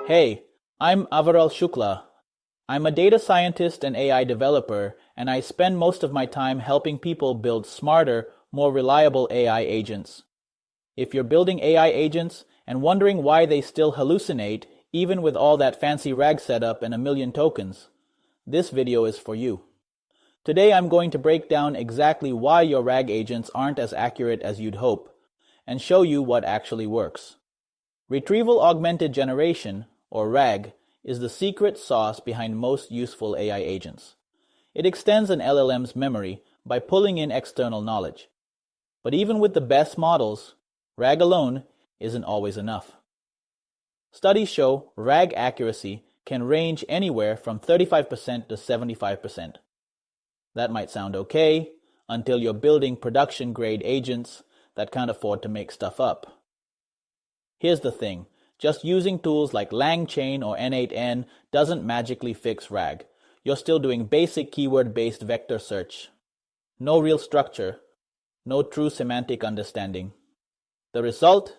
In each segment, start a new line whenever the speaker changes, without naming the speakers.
Hey, I'm Avaral Shukla. I'm a data scientist and AI developer, and I spend most of my time helping people build smarter, more reliable AI agents. If you're building AI agents and wondering why they still hallucinate, even with all that fancy RAG setup and a million tokens, this video is for you. Today I'm going to break down exactly why your RAG agents aren't as accurate as you'd hope, and show you what actually works. Retrieval Augmented Generation, or RAG, is the secret sauce behind most useful AI agents. It extends an LLM's memory by pulling in external knowledge. But even with the best models, RAG alone isn't always enough. Studies show RAG accuracy can range anywhere from 35% to 75%. That might sound okay until you're building production-grade agents that can't afford to make stuff up. Here's the thing. Just using tools like LangChain or N8N doesn't magically fix RAG. You're still doing basic keyword-based vector search. No real structure, no true semantic understanding. The result?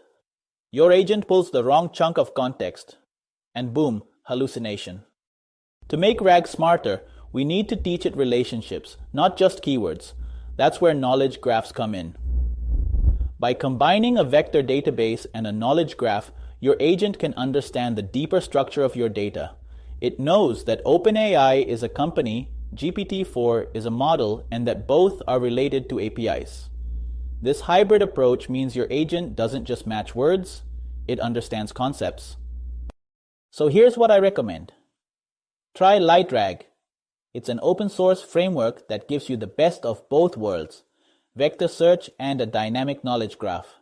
Your agent pulls the wrong chunk of context, and boom, hallucination. To make RAG smarter, we need to teach it relationships, not just keywords. That's where knowledge graphs come in. By combining a vector database and a knowledge graph, your agent can understand the deeper structure of your data. It knows that OpenAI is a company, GPT-4 is a model, and that both are related to APIs. This hybrid approach means your agent doesn't just match words, it understands concepts. So here's what I recommend. Try LightRAG. It's an open source framework that gives you the best of both worlds, vector search and a dynamic knowledge graph.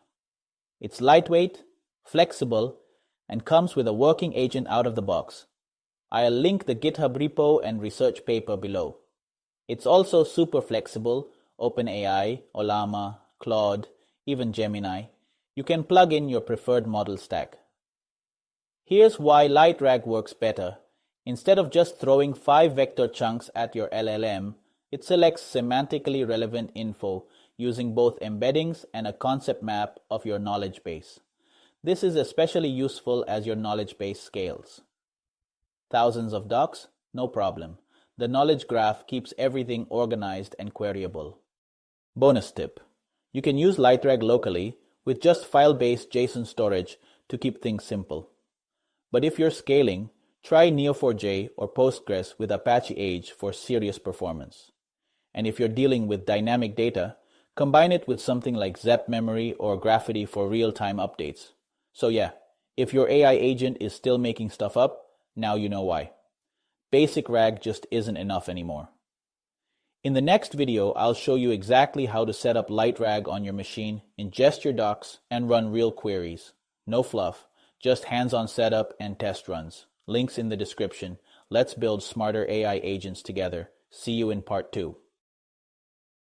It's lightweight, flexible, and comes with a working agent out of the box. I'll link the GitHub repo and research paper below. It's also super flexible. OpenAI, Ollama, Claude, even Gemini. You can plug in your preferred model stack. Here's why LightRAG works better. Instead of just throwing 5 vector chunks at your LLM, it selects semantically relevant info using both embeddings and a concept map of your knowledge base. This is especially useful as your knowledge base scales. Thousands of docs? No problem. The knowledge graph keeps everything organized and queryable. Bonus tip. You can use LightRAG locally with just file-based JSON storage to keep things simple. But if you're scaling, try Neo4j or Postgres with Apache Age for serious performance. And if you're dealing with dynamic data, combine it with something like Zep Memory or Graphity for real-time updates. So yeah, if your AI agent is still making stuff up, now you know why. Basic RAG just isn't enough anymore. In the next video, I'll show you exactly how to set up LightRAG on your machine, ingest your docs, and run real queries. No fluff, just hands-on setup and test runs. Links in the description. Let's build smarter AI agents together. See you in part 2.